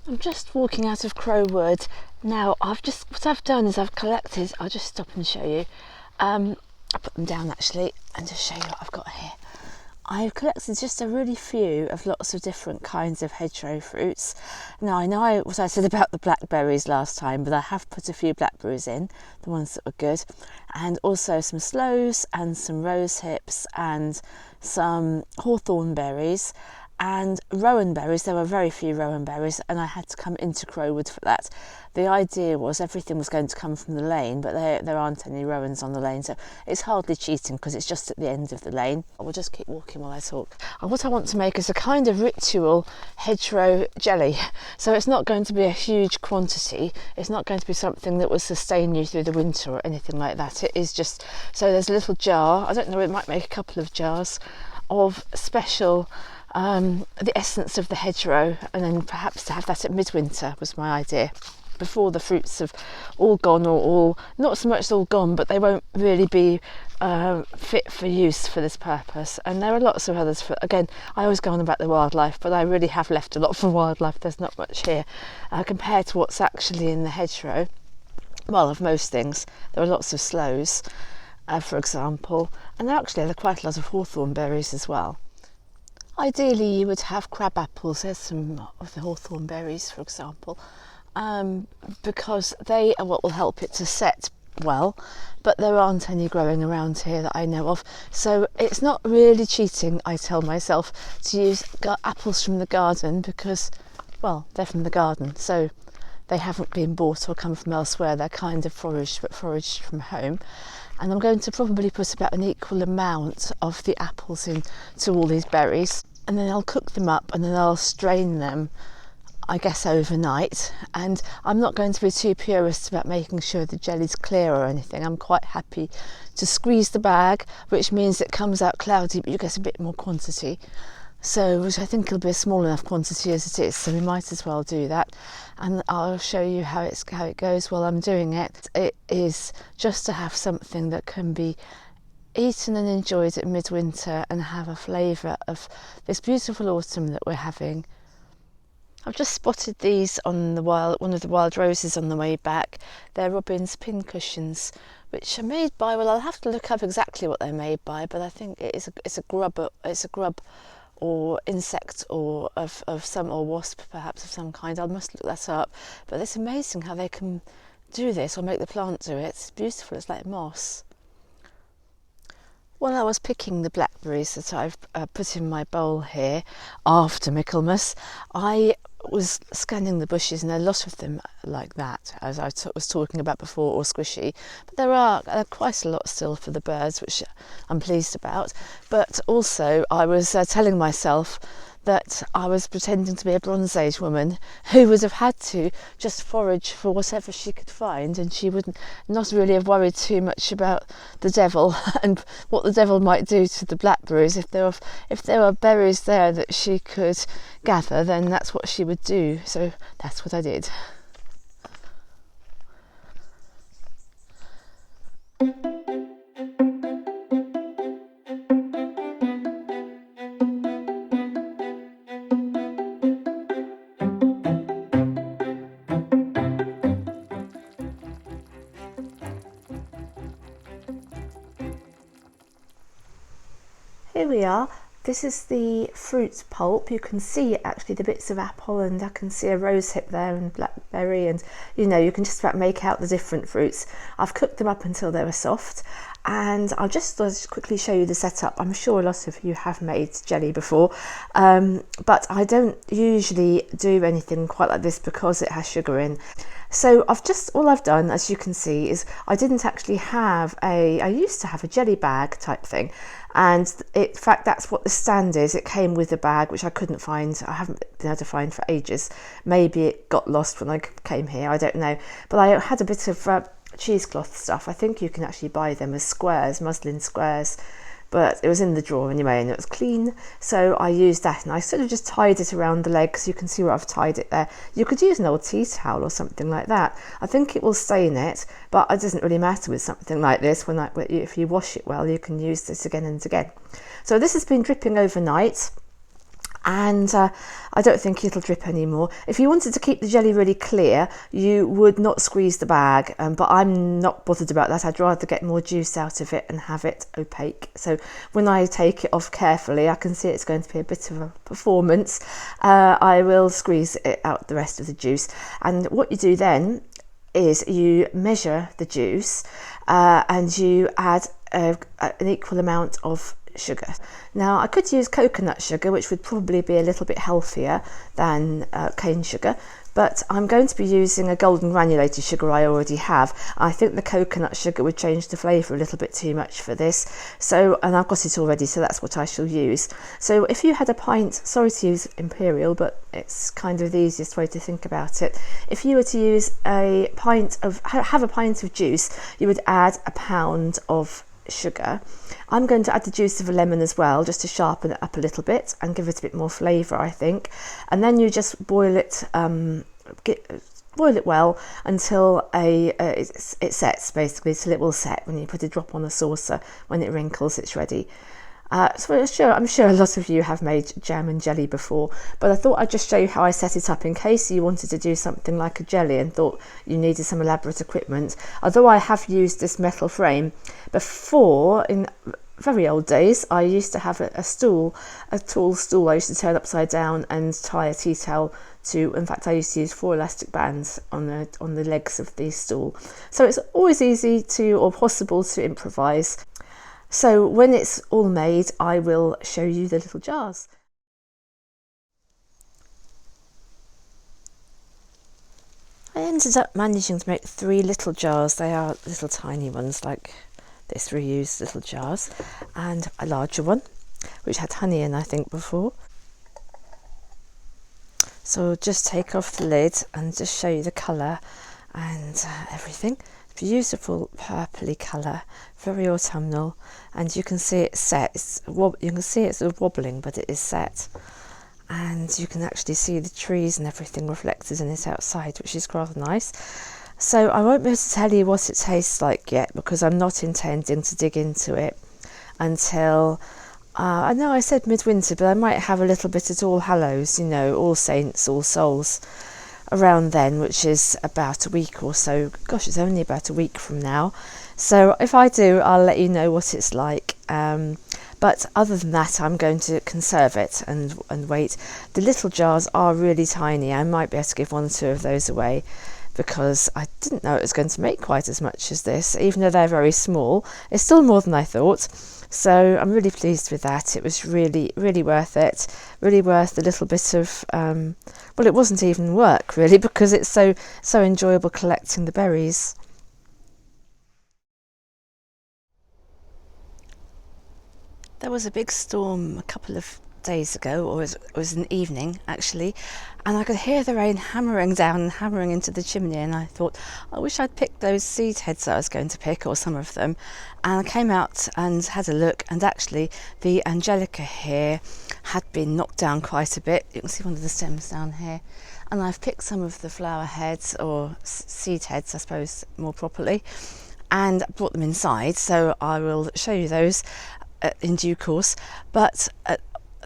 I'm just walking out of Crow Wood now. What I've done is I've collected. I'll just stop and show you. I'll put them down actually and just show you what I've got here. I've collected just a really few of lots of different kinds of hedgerow fruits. Now I know what I said about the blackberries last time, but I have put a few blackberries in, the ones that were good, and also some sloes and some rosehips and some hawthorn berries and rowanberries. There were very few rowanberries and I had to come into Crow Wood for that. The idea was everything was going to come from the lane, but there aren't any rowans on the lane, so it's hardly cheating because it's just at the end of the lane. I will just keep walking while I talk. What I want to make is a kind of ritual hedgerow jelly. So it's not going to be a huge quantity. It's not going to be something that will sustain you through the winter or anything like that. It is just, so there's a little jar, I don't know, it might make a couple of jars of special the essence of the hedgerow, and then perhaps to have that at midwinter was my idea, before the fruits have all gone, or all, not so much all gone, but they won't really be fit for use for this purpose. And there are lots of others for, again, I always go on about the wildlife, but I really have left a lot for wildlife. There's not much here compared to what's actually in the hedgerow. Well, of most things, there are lots of sloes, for example, and there are quite a lot of hawthorn berries as well. Ideally you would have crab apples. There's some of the hawthorn berries, for example, because they are what will help it to set well, but there aren't any growing around here that I know of, so it's not really cheating, I tell myself, to use apples from the garden because, well, they're from the garden, so they haven't been bought or come from elsewhere. They're kind of foraged, but foraged from home. And I'm going to probably put about an equal amount of the apples in to all these berries, and then I'll cook them up and then I'll strain them, I guess, overnight. And I'm not going to be too purist about making sure the jelly's clear or anything. I'm quite happy to squeeze the bag, which means it comes out cloudy but you get a bit more quantity. So, which I think will be a small enough quantity as it is, so we might as well do that. And I'll show you how it goes while I'm doing it. It is just to have something that can be eaten and enjoyed at midwinter and have a flavour of this beautiful autumn that we're having. I've just spotted these on one of the wild roses on the way back. They're Robin's pincushions, which are made by, well, I'll have to look up exactly what they're made by, but I think it's a grub or insect or of some, or wasp perhaps of some kind. I must look that up. But it's amazing how they can do this or make the plant do it. It's beautiful, it's like moss. While I was picking the blackberries that I've put in my bowl here after Michaelmas, I was scanning the bushes, and a lot of them like that, as I was talking about before, or squishy. But there are quite a lot still for the birds, which I'm pleased about. But also I was telling myself that I was pretending to be a Bronze Age woman who would have had to just forage for whatever she could find, and she would not really have worried too much about the devil and what the devil might do to the blackberries. If there were berries there that she could gather, then that's what she would do. So that's what I did. Here we are. This is the fruit pulp. You can see actually the bits of apple, and I can see a rosehip there and blackberry, and you can just about make out the different fruits. I've cooked them up until they were soft, and I'll just quickly show you the setup. I'm sure a lot of you have made jelly before, but I don't usually do anything quite like this because it has sugar in. So all I've done, as you can see, is I didn't actually have I used to have a jelly bag type thing, and in fact that's what the stand is. It came with a bag, which I couldn't find. I haven't been able to find for ages. Maybe it got lost when I came here, I don't know. But I had a bit of cheesecloth stuff. I think you can actually buy them as squares, muslin squares, but it was in the drawer anyway, and it was clean, so I used that, and I sort of just tied it around the legs. You can see where I've tied it there. You could use an old tea towel or something like that. I think it will stain it, but it doesn't really matter with something like this. If you wash it well, you can use this again and again. So this has been dripping overnight. and I don't think it'll drip anymore. If you wanted to keep the jelly really clear, you would not squeeze the bag, but I'm not bothered about that. I'd rather get more juice out of it and have it opaque. So when I take it off carefully, I can see it's going to be a bit of a performance. I will squeeze it out the rest of the juice, and what you do then is you measure the juice and you add an equal amount of sugar. Now I could use coconut sugar, which would probably be a little bit healthier than cane sugar, but I'm going to be using a golden granulated sugar I already have. I think the coconut sugar would change the flavour a little bit too much for this, and I've got it already, so that's what I shall use. So if you had a pint, sorry to use imperial, but it's kind of the easiest way to think about it. If you were to use have a pint of juice, you would add a pound of sugar. I'm going to add the juice of a lemon as well, just to sharpen it up a little bit and give it a bit more flavour, I think. And then you just boil it well until it sets, basically, till it will set. When you put a drop on a saucer, when it wrinkles, it's ready. So I'm sure a lot of you have made jam and jelly before, but I thought I'd just show you how I set it up in case you wanted to do something like a jelly and thought you needed some elaborate equipment. Although I have used this metal frame before, in very old days, I used to have a tall stool I used to turn upside down and tie a tea towel to. In fact, I used to use 4 elastic bands on the legs of the stool. So it's always easy or possible to improvise. So when it's all made, I will show you the little jars. I ended up managing to make 3 little jars. They are little tiny ones, like this, reused little jars, and a larger one, which had honey in, I think, before. So I'll just take off the lid and just show you the colour and everything. Beautiful purpley colour, very autumnal, and you can see it set. You can see it's sort of wobbling, but it is set, and you can actually see the trees and everything reflected in it outside, which is rather nice. So I won't be able to tell you what it tastes like yet, because I'm not intending to dig into it until I know I said midwinter, but I might have a little bit at All Hallows, All Saints, All Souls, around then, which is about a week or so. Gosh, it's only about a week from now. So if I do, I'll let you know what it's like. But other than that, I'm going to conserve it and wait. The little jars are really tiny. I might be able to give 1 or 2 of those away, because I didn't know it was going to make quite as much as this. Even though they're very small, it's still more than I thought. So I'm really pleased with that. It was really, really worth it. Really worth the little bit of, well, it wasn't even work really, because it's so enjoyable collecting the berries. There was a big storm a couple of days ago, or it was an evening actually, and I could hear the rain hammering down and hammering into the chimney, and I thought, I wish I'd picked those seed heads I was going to pick, or some of them. And I came out and had a look, and actually the angelica here had been knocked down quite a bit. You can see one of the stems down here, and I've picked some of the flower heads, or seed heads I suppose more properly, and brought them inside, so I will show you those in due course. But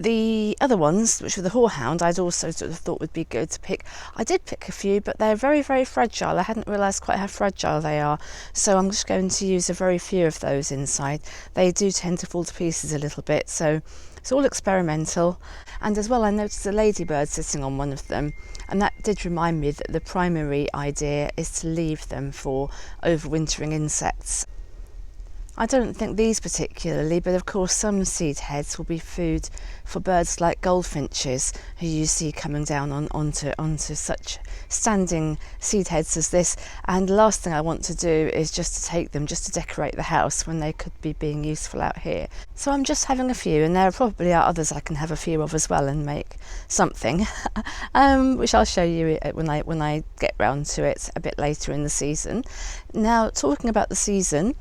the other ones, which were the horehound, I'd also sort of thought would be good to pick. I did pick a few, but they're very, very fragile. I hadn't realised quite how fragile they are, so I'm just going to use a very few of those inside. They do tend to fall to pieces a little bit, so it's all experimental. And as well, I noticed a ladybird sitting on one of them, and that did remind me that the primary idea is to leave them for overwintering insects. I don't think these particularly, but of course some seed heads will be food for birds like goldfinches, who you see coming down onto such standing seed heads as this. And the last thing I want to do is just to take them just to decorate the house, when they could be being useful out here. So I'm just having a few, and there probably are others I can have a few of as well and make something, which I'll show you when I get round to it a bit later in the season. Now, talking about the season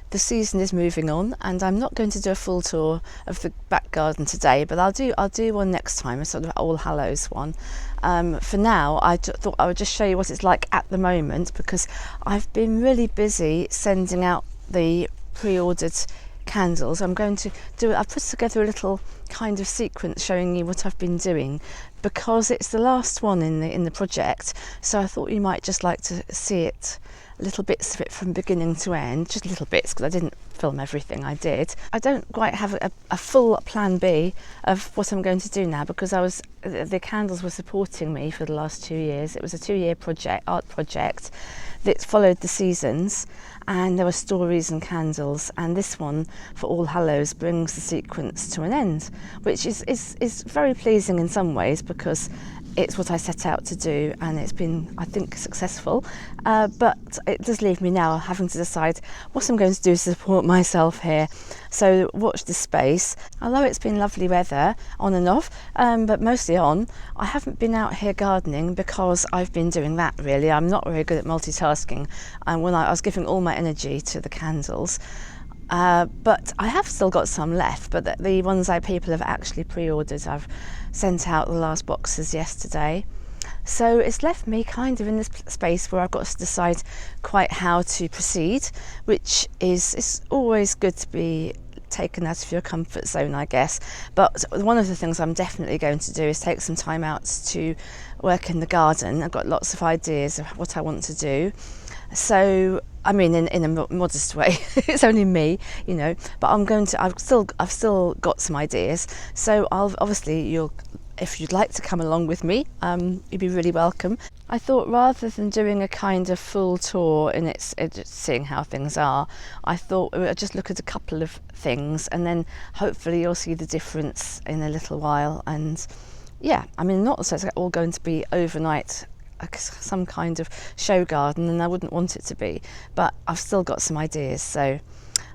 is moving on, and I'm not going to do a full tour of the back garden today, but I'll do one next time, a sort of All Hallows one. For now, I thought I would just show you what it's like at the moment, because I've been really busy sending out the pre-ordered candles. I'm going to do it. I've put together a little kind of sequence showing you what I've been doing, because it's the last one in the project, so I thought you might just like to see it, little bits of it from beginning to end, just little bits, because I didn't film everything I did. I don't quite have a full plan B of what I'm going to do now, because the candles were supporting me for the last 2 years. It was a 2-year art project that followed the seasons, and there were stories and candles, and this one for All Hallows brings the sequence to an end, which is very pleasing in some ways, because it's what I set out to do, and it's been, I think, successful, but it does leave me now having to decide what I'm going to do to support myself here. So watch this space. Although it's been lovely weather on and off, but mostly on, I haven't been out here gardening because I've been doing that really. I'm not very good at multitasking, and when I was giving all my energy to the candles, but I have still got some left, but the ones people have actually pre-ordered, I've sent out the last boxes yesterday. So it's left me kind of in this space where I've got to decide quite how to proceed, which is always good to be taken out of your comfort zone, I guess. But one of the things I'm definitely going to do is take some time out to work in the garden. I've got lots of ideas of what I want to do. So I mean, in a modest way, it's only me, you know, but I've still got some ideas. So if you'd like to come along with me, you'd be really welcome. I thought rather than doing a kind of full tour and it's seeing how things are, I thought I'd just look at a couple of things, and then hopefully you'll see the difference in a little while. And yeah, I mean, not so it's all going to be overnight some kind of show garden, and I wouldn't want it to be, but I've still got some ideas. So,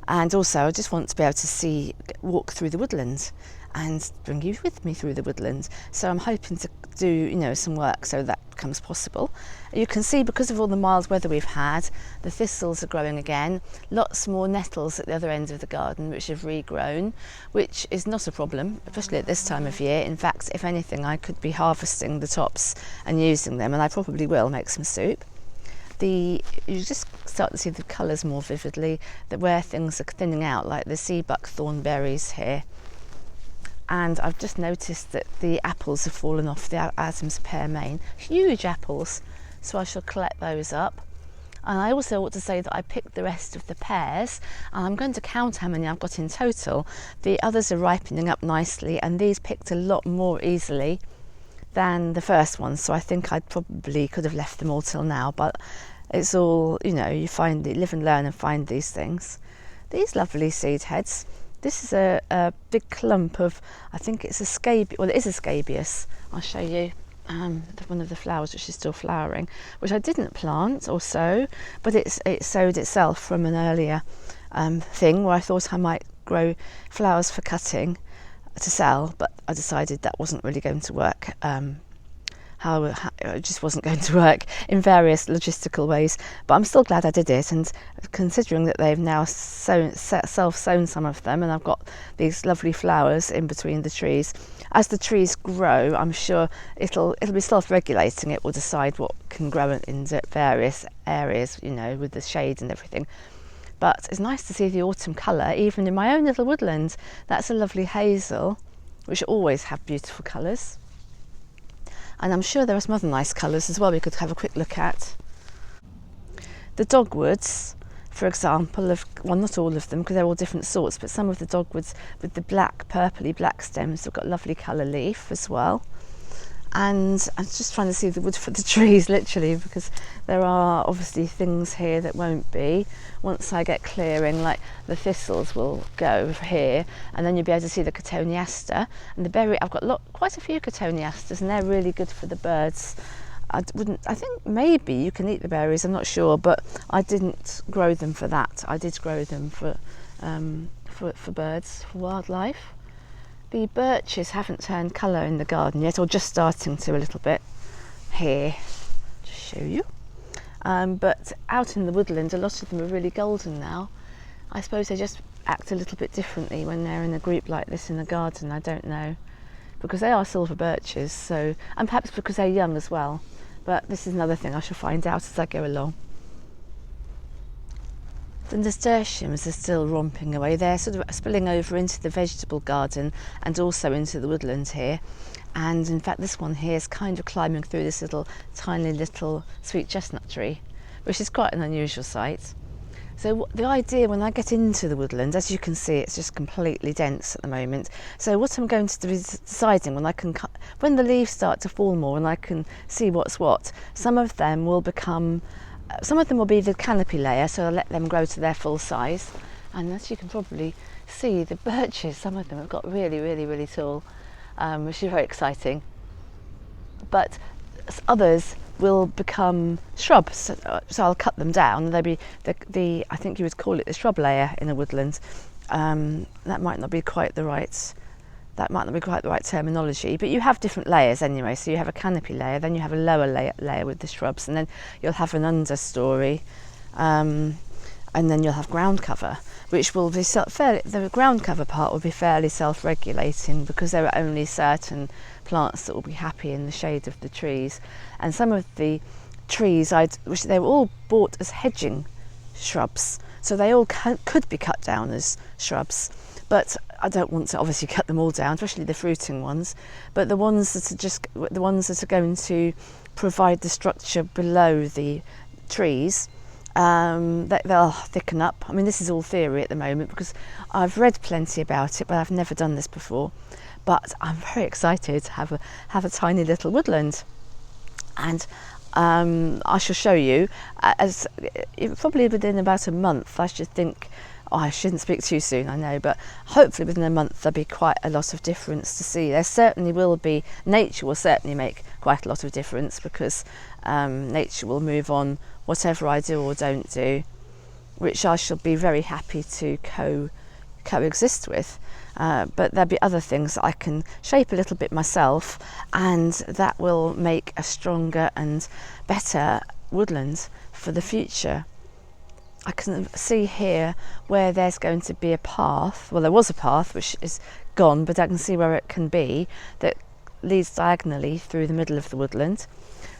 and also I just want to be able to walk through the woodland and bring you with me through the woodland. So I'm hoping to do, you know, some work so that becomes possible. You can see, because of all the mild weather we've had, the thistles are growing again. Lots more nettles at the other end of the garden which have regrown, which is not a problem, especially at this time of year. In fact, if anything, I could be harvesting the tops and using them, and I probably will make some soup. You just start to see the colours more vividly, where things are thinning out, like the sea buckthorn berries here. And I've just noticed that the apples have fallen off the Adam's pear main, huge apples, so I shall collect those up. And I also want to say that I picked the rest of the pears, and I'm going to count how many I've got in total. The others are ripening up nicely, and these picked a lot more easily than the first ones, so I think I probably could have left them all till now, but it's all, you know, you live and learn and find these things. These lovely seed heads. This is a big clump of, I think it's a scabious, well, it is a scabious. I'll show you one of the flowers which is still flowering, which I didn't plant or sow, but it sowed itself from an earlier thing where I thought I might grow flowers for cutting to sell, but I decided that wasn't really going to work. It just wasn't going to work in various logistical ways, but I'm still glad I did it. And considering that they've now self-sown some of them, and I've got these lovely flowers in between the trees, as the trees grow, I'm sure it'll be self-regulating. It will decide what can grow in various areas, you know, with the shade and everything. But it's nice to see the autumn colour, even in my own little woodland. That's a lovely hazel, which always have beautiful colours. And I'm sure there are some other nice colours as well we could have a quick look at. The dogwoods, for example, well, not all of them because they're all different sorts, but some of the dogwoods with the purpley black stems have got lovely colour leaf as well. And I'm just trying to see the wood for the trees, literally, because there are obviously things here that won't be. Once I get clearing, like the thistles will go over here, and then you'll be able to see the cotoneaster and the berry. I've got quite a few cotoneasters, and they're really good for the birds. I think maybe you can eat the berries, I'm not sure, but I didn't grow them for that. I did grow them for birds, for wildlife. The birches haven't turned colour in the garden yet, or just starting to a little bit here, just show you. But out in the woodland, a lot of them are really golden now. I suppose they just act a little bit differently when they're in a group like this in the garden, I don't know. Because they are silver birches, so, and perhaps because they're young as well. But this is another thing I shall find out as I go along. The nasturtiums are still romping away. They're sort of spilling over into the vegetable garden and also into the woodland here. And in fact, this one here is kind of climbing through this tiny little sweet chestnut tree, which is quite an unusual sight. So the idea when I get into the woodland, as you can see, it's just completely dense at the moment. So what I'm going to do is deciding when the leaves start to fall more and I can see what's what, some of them will be the canopy layer, so I'll let them grow to their full size. And as you can probably see, the birches, some of them have got really, really, really tall, which is very exciting. But others will become shrubs, so I'll cut them down. They'll be I think you would call it the shrub layer in a woodland. That might not be quite the right terminology, but you have different layers anyway. So you have a canopy layer, then you have a lower layer with the shrubs, and then you'll have an understory, and then you'll have ground cover, which will be the ground cover part will be fairly self-regulating, because there are only certain plants that will be happy in the shade of the trees. And some of the trees which they were all bought as hedging shrubs, so they all could be cut down as shrubs, but I don't want to obviously cut them all down, especially the fruiting ones. But the ones that are going to provide the structure below the trees, they'll thicken up. I mean, this is all theory at the moment because I've read plenty about it, but I've never done this before. But I'm very excited to have a tiny little woodland, and I shall show you as probably within about a month. I should think. Oh, I shouldn't speak too soon, I know, but hopefully within a month there'll be quite a lot of difference to see. Nature will certainly make quite a lot of difference, because nature will move on whatever I do or don't do, which I shall be very happy to coexist with. But there'll be other things that I can shape a little bit myself, and that will make a stronger and better woodland for the future. I can see here where there's going to be a path. Well, there was a path which is gone, but I can see where it can be, that leads diagonally through the middle of the woodland.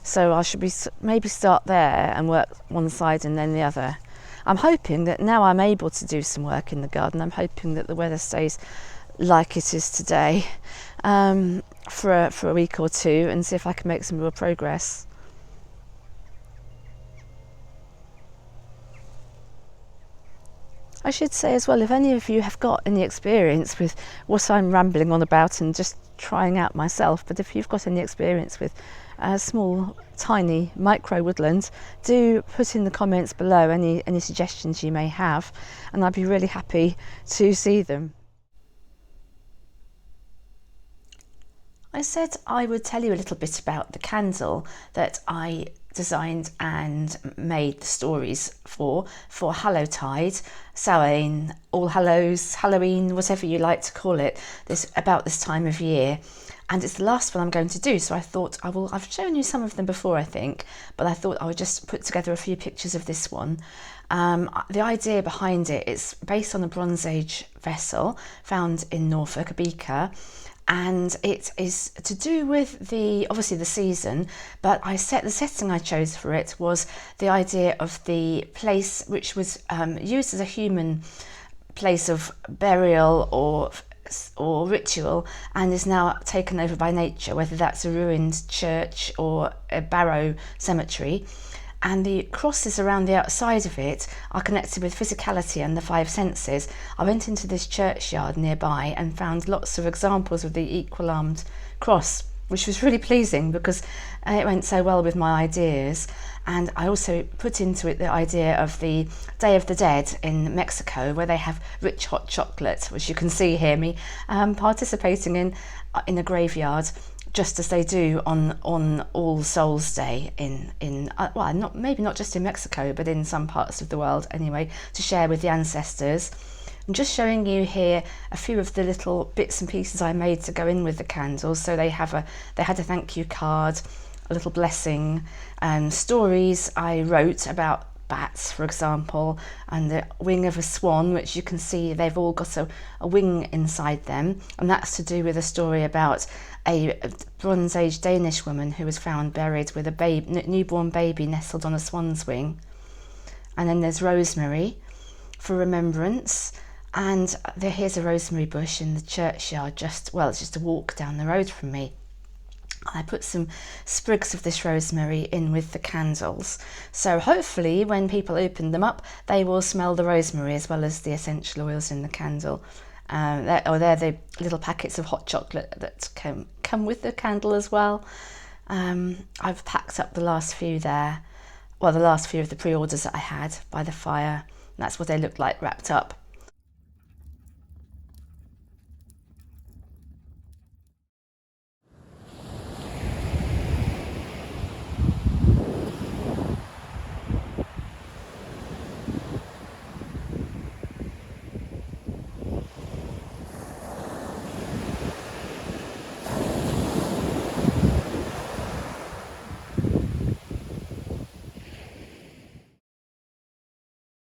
So I should maybe start there and work one side and then the other. I'm hoping that now I'm able to do some work in the garden, I'm hoping that the weather stays like it is today for a week or two, and see if I can make some real progress. I should say as well, if any of you have got any experience with what I'm rambling on about and just trying out myself, but if you've got any experience with small, tiny, micro woodlands, do put in the comments below any suggestions you may have, and I'd be really happy to see them. I said I would tell you a little bit about the candle that I designed and made the stories for Hallowtide, Samhain, All Hallows, Halloween, whatever you like to call it, about this time of year. And it's the last one I'm going to do, so I thought I've shown you some of them before, I think, but I thought I would just put together a few pictures of this one. The idea behind it is based on a Bronze Age vessel found in Norfolk, a beaker, and it is to do with obviously the season, but the setting I chose for it was the idea of the place which was used as a human place of burial or ritual, and is now taken over by nature, whether that's a ruined church or a barrow cemetery. And the crosses around the outside of it are connected with physicality and the five senses. I went into this churchyard nearby and found lots of examples of the equal-armed cross, which was really pleasing because it went so well with my ideas. And I also put into it the idea of the Day of the Dead in Mexico, where they have rich hot chocolate, which you can see here me participating in a graveyard, just as they do on All Souls Day maybe not just in Mexico, but in some parts of the world anyway, to share with the ancestors. I'm just showing you here a few of the little bits and pieces I made to go in with the candles. So they had a thank you card, a little blessing, and stories I wrote about bats, for example, and the wing of a swan, which you can see they've all got a wing inside them, and that's to do with a story about a Bronze Age Danish woman who was found buried with a newborn baby nestled on a swan's wing. And then there's rosemary, for remembrance. And here's a rosemary bush in the churchyard, it's just a walk down the road from me. I put some sprigs of this rosemary in with the candles, so hopefully when people open them up they will smell the rosemary as well as the essential oils in the candle. They're the little packets of hot chocolate that come with the candle as well. I've packed up the last few there, the last few of the pre-orders that I had by the fire. That's what they look like wrapped up.